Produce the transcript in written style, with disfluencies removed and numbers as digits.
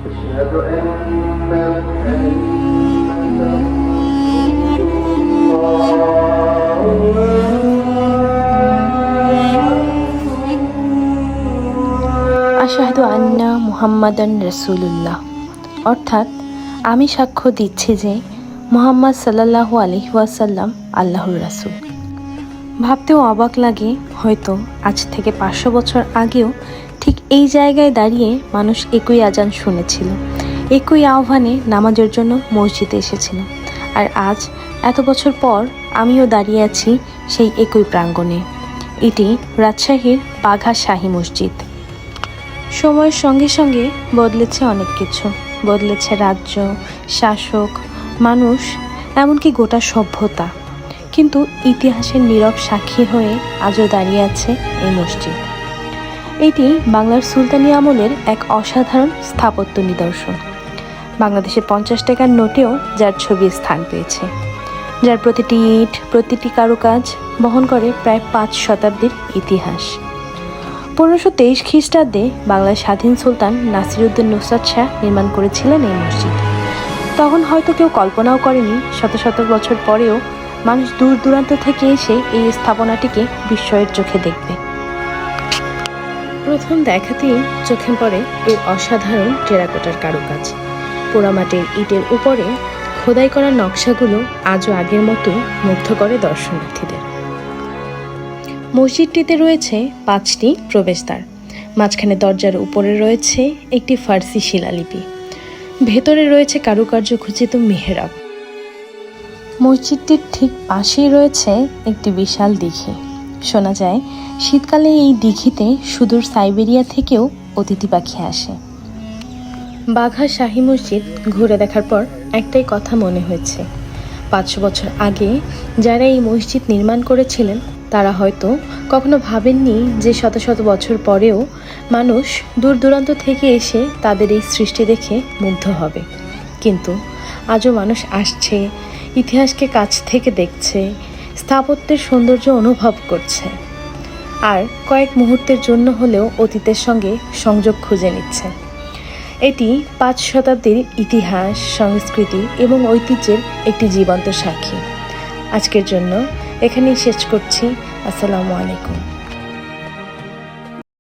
أشهد أن محمدا আশহাদু আন্না মুহাম্মাদান রাসূলুল্লাহ, অর্থাৎ আমি সাক্ষ্য দিচ্ছি যে মুহাম্মদ সাল্লাল্লাহু আলাইহি ওয়াসাল্লাম আল্লাহর রাসূল। ভাবতেও অবাক লাগে, হয়তো আজ থেকে 500 বছর আগেও ঠিক এই জায়গায় দাঁড়িয়ে মানুষ একই আজান শুনেছিল, একই আহ্বানে নামাজের জন্য মসজিদে এসেছিল। আর আজ এত বছর পর আমিও দাঁড়িয়ে আছি সেই একই প্রাঙ্গণে। এটি রাজশাহীর বাঘা শাহী মসজিদ। সময়ের সঙ্গে সঙ্গে বদলেছে অনেক কিছু, বদলেছে রাজ্য, শাসক, মানুষ, এমনকি গোটা সভ্যতা। কিন্তু ইতিহাসের নীরব সাক্ষী হয়ে আজও দাঁড়িয়ে আছে এই মসজিদ। এটি বাংলার সুলতানি আমলের এক অসাধারণ স্থাপত্য নিদর্শন। বাংলাদেশের 50 টাকার নোটেও যার ছবি স্থান পেয়েছে, যার প্রতিটি ইট, প্রতিটি কারুকাজ বহন করে প্রায় 5 শতাব্দীর ইতিহাস। 1523 খ্রিস্টাব্দে বাংলার স্বাধীন সুলতান নাসিরউদ্দিন নুসরাত শাহ নির্মাণ করেছিলেন এই মসজিদ। তখন হয়তো কেউ কল্পনাও করেনি শত শত বছর পরেও মানুষ দূর দূরান্ত থেকে এসে এই স্থাপনাটিকে বিস্ময়ের চোখে দেখবে। প্রথম দেখাতেই চোখে পড়ে এর অসাধারণ টেরাকোটার কারুকাজ। পোড়ামাটির ইটের উপরে খোদাই করা নকশাগুলো আজও আগের মতোই মুগ্ধ করে দর্শনার্থীদের। মসজিদটিতে রয়েছে 5টি প্রবেশদ্বার। মাঝখানে দরজার উপরে রয়েছে একটি ফার্সি শিলালিপি, ভেতরে রয়েছে কারুকার্য খচিত মেহরাব। মসজিদটির ঠিক পাশেই রয়েছে একটি বিশাল দিঘি। শোনা যায় শীতকালে এই দিঘিতে সুদূর সাইবেরিয়া থেকেও অতিথি পাখি আসে। বাঘা শাহী মসজিদ ঘুরে দেখার পর একটাই কথা মনে হয়েছে, 500 বছর আগে যারা এই মসজিদ নির্মাণ করেছিলেন তারা হয়তো কখনো ভাবেননি যে শত শত বছর পরেও মানুষ দূর দূরান্ত থেকে এসে তাদের এই সৃষ্টি দেখে মুগ্ধ হবে। কিন্তু আজও মানুষ আসছে, ইতিহাসকে কাছ থেকে দেখছে, স্থাপত্যের সৌন্দর্য অনুভব করছে, আর কয়েক মুহূর্তের জন্য হলেও অতীতের সঙ্গে সংযোগ খুঁজে নিচ্ছে। এটি 5 শতাব্দীর ইতিহাস, সংস্কৃতি এবং ঐতিহ্যের একটি জীবন্ত সাক্ষী। আজকের জন্য এখানেই শেষ করছি। আসসালামু আলাইকুম।